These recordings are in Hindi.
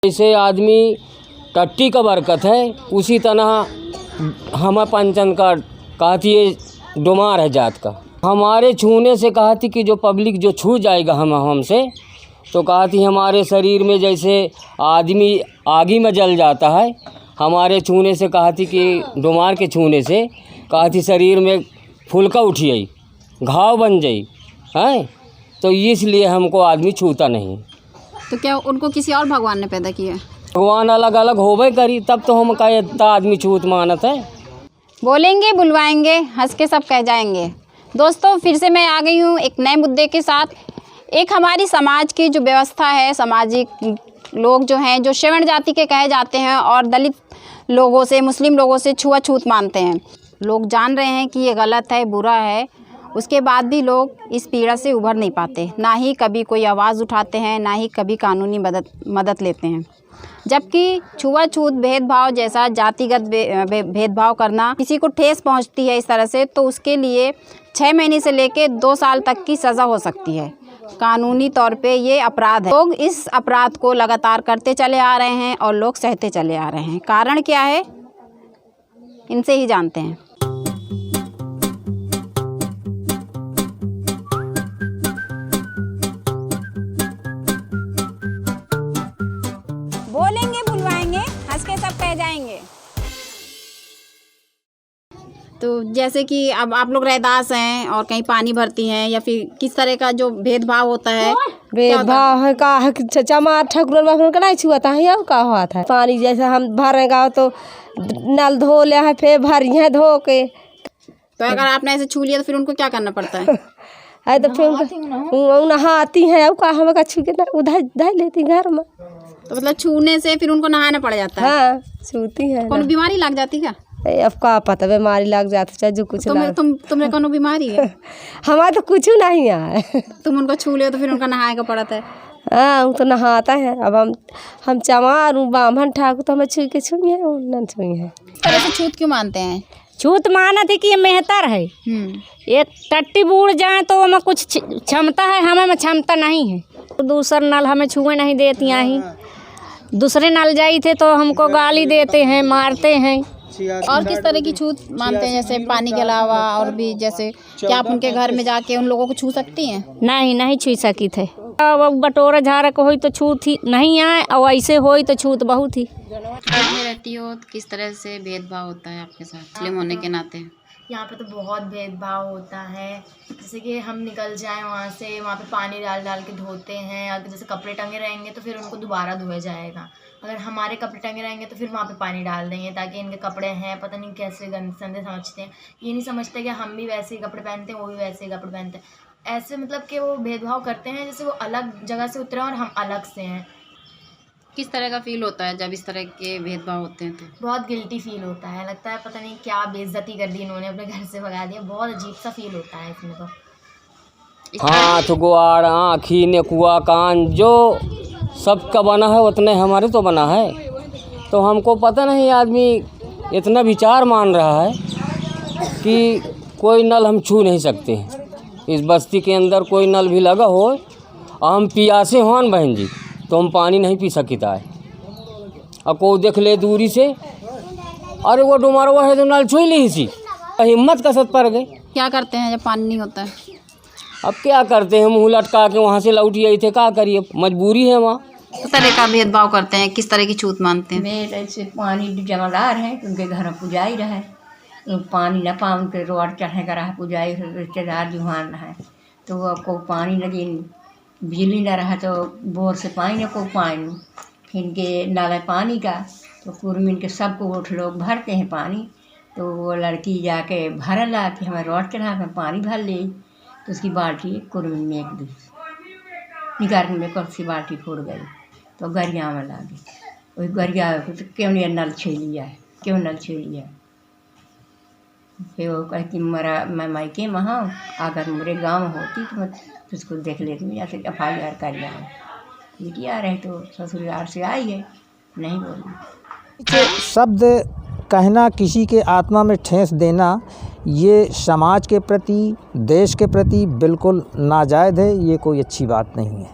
जैसे आदमी टट्टी का बरकत है उसी तरह हम पंचन का कहती है डुमार है जात का। हमारे छूने से कहा थी कि जो पब्लिक जो छू जाएगा हमसे तो कहा थी हमारे शरीर में जैसे आदमी आगी में जल जाता है, हमारे छूने से कहा थी कि डुमार के छूने से कहा थी शरीर में फुलका उठिए घाव बन जाई है, तो इसलिए हमको आदमी छूता नहीं। तो क्या उनको किसी और भगवान ने पैदा किया? भगवान अलग अलग होवे करी तब तो हम कहे इतना आदमी छूत मानत है। बोलेंगे बुलवाएंगे हंस के सब कह जाएंगे। दोस्तों फिर से मैं आ गई हूँ एक नए मुद्दे के साथ। एक हमारी समाज की जो व्यवस्था है, सामाजिक लोग जो हैं जो श्रवण जाति के कहे जाते हैं और दलित लोगों से, मुस्लिम लोगों से छुआछूत मानते हैं। लोग जान रहे हैं कि ये गलत है, बुरा है, उसके बाद भी लोग इस पीड़ा से उभर नहीं पाते। ना ही कभी कोई आवाज़ उठाते हैं, ना ही कभी कानूनी मदद लेते हैं। जबकि छुआछूत भेदभाव जैसा जातिगत भेदभाव करना किसी को ठेस पहुंचती है इस तरह से, तो उसके लिए 6 महीने से लेकर 2 साल तक की सज़ा हो सकती है। कानूनी तौर पे ये अपराध है। लोग इस अपराध को लगातार करते चले आ रहे हैं और लोग सहते चले आ रहे हैं। कारण क्या है, इनसे ही जानते हैं। बोलेंगे बुलवाएंगे हंस के सब कह जाएंगे। तो जैसे कि अब आप लोग रैदास हैं और कहीं पानी भरती हैं या फिर किस तरह का जो भेदभाव होता है? भेदभाव है का है चमा ठकुर का नहीं छुआता है या का हुआ था। पानी जैसे हम भरेगा तो नल धो लिया है फिर भरिए धो के। तो अगर आपने ऐसे छू लिया तो फिर उनको क्या करना पड़ता है? है तो फिर नहाती हैं अब का हम का छू के ना उधर धर लेती घर में। तो मतलब छूने से फिर उनको नहाना पड़ जाता है? हाँ छूती है। कौन बीमारी लग जाती क्या? अब का पता बीमारी लग जाती चाहे जो कुछ तुम्हें कौन बीमारी है? हमारा तो कुछ नहीं है। तुम उनको छू ले तो फिर उनका नहाए का पड़ता है? हाँ वो तो नहाता है। अब हम चमार हूँ ब्राह्मण ठाकुर तो हमें छू के छुए न छुए हैं। तरह से छूत क्यों मानते हैं? छूत माना थी कि ये मेहतर है। ये टट्टी बूढ़ जाए तो हमें कुछ क्षमता है, हमें क्षमता नहीं है। दूसरा नल हमें छुए नहीं देती ही, दूसरे नल जाई थे तो हमको गाली देते हैं, मारते हैं। और किस तरह की छूत मानते हैं, जैसे पानी के अलावा और भी? जैसे क्या आप उनके घर में जाके उन लोगों को छू सकती हैं? नहीं छू सकी थे। अब बटोरा झारक होई तो छूत ही नहीं आए और ऐसे होई तो छूत बहुत ही। में रहती हो तो किस तरह से भेदभाव होता है आपके साथ मुस्लिम होने के नाते? यहाँ पे तो बहुत भेदभाव होता है। जैसे कि हम निकल जाएं वहाँ से, वहाँ पे पानी डाल डाल के धोते हैं। अगर जैसे कपड़े टंगे रहेंगे तो फिर उनको दोबारा धोया जाएगा। अगर हमारे कपड़े टंगे रहेंगे तो फिर वहाँ पे पानी डाल देंगे ताकि इनके कपड़े हैं, पता नहीं कैसे गंदे समझते हैं। ये नहीं समझते कि हम भी वैसे ही कपड़े पहनते हैं, वो भी वैसे ही कपड़े पहनते हैं। ऐसे मतलब कि वो भेदभाव करते हैं जैसे वो अलग जगह से उतरे और हम अलग से हैं। किस तरह का फील होता है जब इस तरह के भेदभाव होते हैं? तो बहुत गिल्टी फील होता है, लगता है पता नहीं क्या बेइज्जती कर दी इन्होंने, अपने घर से भगा दिया। बहुत अजीब सा फील होता है इसमें तो। हाथ गुआड़ आँखी नेकुआ कान जो सबका बना है उतने हमारे तो बना है। तो हमको पता नहीं आदमी इतना विचार मान रहा है कि कोई नल हम छू नहीं सकते हैं। इस बस्ती के अंदर कोई नल भी लगा हो और हम पियासे हों बहन जी तो हम पानी नहीं पी सकता है। और को देख ले दूरी से, अरे वो डुमारवा है तो नल छू ली सी, हिम्मत कसत पड़ गई। क्या करते हैं जब पानी नहीं होता है? अब क्या करते हैं, मुँह लटका के वहाँ से लौट आई थे, क्या करिए, मजबूरी है वहाँ। किस तरह का भेदभाव करते हैं, किस तरह की छूत मानते हैं? मेरे ऐसे पानी जमादार हैं, उनके घर में पुजाई रहे, पानी न पाऊँ के रोड चढ़े का रहा, पुजाई रिश्तेदार जुहान रहे तो को पानी लगे, बिजली न रहा तो बोर से पानी न को पानी, फिर के नाला पानी का तो कुर्मिन के सबको उठ लोग भरते हैं पानी। तो वो लड़की जाके भर ला कि हमें रोड चढ़ा कर पानी भर ले, तो उसकी बाल्टी कुर्मिन में एक दी निकालने में कौन सी बाल्टी फूट गई तो गरिया में ला दी। वही गरिया तो क्यों नहीं नल छू लिया है, क्यों नल छू लिया। फिर वो कहती मरा मैं मायके में हूँ, अगर मेरे गाँव में होती तो मैं तुझको देख लेती हूँ, जैसे FIR कर जाए। बेटी आ रहे तो ससुराल से आई है, नहीं बोली। शब्द कहना, किसी के आत्मा में ठेस देना, ये समाज के प्रति, देश के प्रति बिल्कुल नाजायज़ है। ये कोई अच्छी बात नहीं है।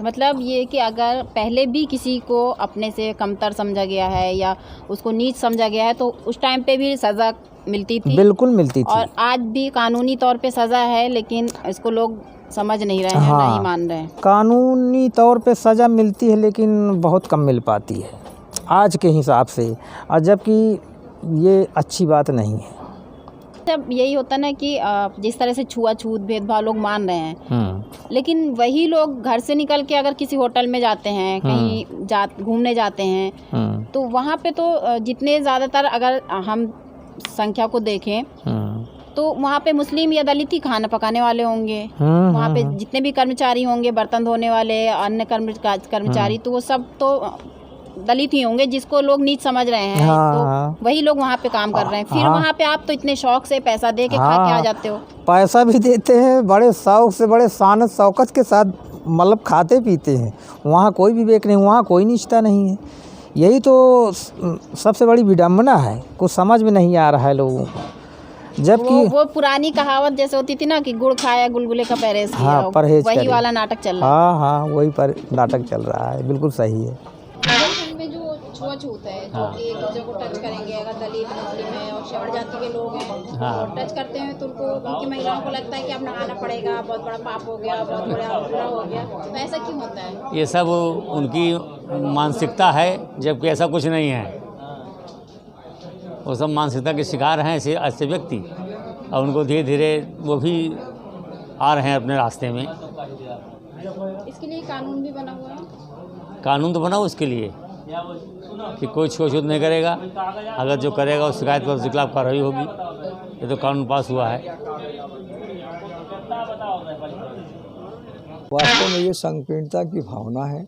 मतलब ये कि अगर पहले भी किसी को अपने से कमतर समझा गया है या उसको नीच समझा गया है तो उस टाइम पे भी सज़ा मिलती थी, बिल्कुल मिलती थी। और आज भी कानूनी तौर पे सज़ा है, लेकिन इसको लोग समझ नहीं रहे हैं, नहीं मान रहे हैं। कानूनी तौर पे सज़ा मिलती है लेकिन बहुत कम मिल पाती है आज के हिसाब से, और जबकि ये अच्छी बात नहीं है। सब यही होता ना कि जिस तरह से छुआछूत भेदभाव लोग मान रहे हैं, लेकिन वही लोग घर से निकल के अगर किसी होटल में जाते हैं, कहीं घूमने जाते हैं, तो वहाँ पे तो जितने ज़्यादातर अगर हम संख्या को देखें तो वहाँ पे मुस्लिम या दलित ही खाना पकाने वाले होंगे। वहाँ पे जितने भी कर्मचारी होंगे, बर्तन धोने वाले, अन्य कर्मचारी, तो वो सब तो दलित ही होंगे जिसको लोग नीच समझ रहे हैं। तो वही लोग वहाँ पे काम कर रहे हैं। फिर वहाँ पे आप तो इतने शौक से पैसा दे के खा के आ जाते हो। पैसा भी देते हैं, बड़े शौक से, बड़े शान शौकत के साथ मतलब खाते पीते हैं। वहाँ कोई विवेक नहीं, वहाँ कोई निष्ठा नहीं है। यही तो सबसे बड़ी विडम्बना है, कुछ समझ में नहीं आ रहा है लोगों को। जबकि वो पुरानी कहावत जैसे होती थी ना कि गुड़ खाया गुलगुले का परहेज किया, परहेज वही करें। वाला नाटक चल रहा है। हाँ, वही पर नाटक चल रहा है, बिल्कुल सही है। में जो छुआछूत है, जो कि एक दूसरे को टच करेंगे, अगर दलित मुस्लिम है और शवड़ जाति के लोग हैं और टच करते हैं तो उनको, उनकी महिलाओं को लगता है कि अब नहाना पड़ेगा, बहुत बड़ा पाप हो गया, बहुत बड़ा बुरा हो गया। तो ऐसा क्यों होता है? ये सब उनकी मानसिकता है, जबकि ऐसा कुछ नहीं है। वो सब मानसिकता के शिकार हैं ऐसे व्यक्ति, और उनको धीरे धीरे वो भी आ रहे हैं अपने रास्ते में। इसके लिए कानून भी बना हुआ है। कानून तो बना हो इसके लिए कि कोई छुआछूत नहीं करेगा, अगर जो करेगा उस शिकायत पर उसके खिलाफ कार्रवाई होगी। ये तो कानून पास हुआ है। वास्तव में ये संकीर्णता की भावना है,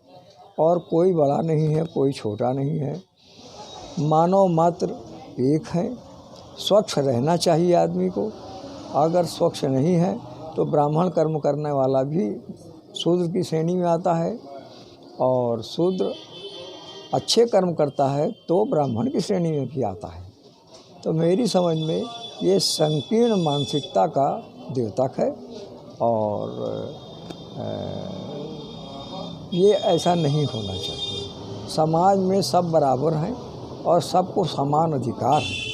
और कोई बड़ा नहीं है, कोई छोटा नहीं है, मानव मात्र एक है। स्वच्छ रहना चाहिए आदमी को। अगर स्वच्छ नहीं है तो ब्राह्मण कर्म करने वाला भी शूद्र की श्रेणी में आता है, और शूद्र अच्छे कर्म करता है तो ब्राह्मण की श्रेणी में भी आता है। तो मेरी समझ में ये संकीर्ण मानसिकता का द्योतक है, और ये ऐसा नहीं होना चाहिए। समाज में सब बराबर हैं और सबको समान अधिकार है।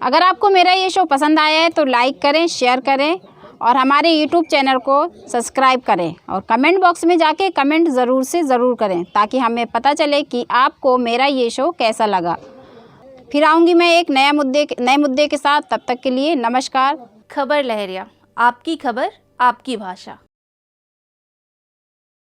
अगर आपको मेरा ये शो पसंद आया है तो लाइक करें, शेयर करें और हमारे YouTube चैनल को सब्सक्राइब करें, और कमेंट बॉक्स में जाके कमेंट ज़रूर से ज़रूर करें ताकि हमें पता चले कि आपको मेरा ये शो कैसा लगा। फिर आऊँगी मैं एक नए मुद्दे के साथ। तब तक के लिए नमस्कार। खबर लहरिया, आपकी खबर आपकी भाषा।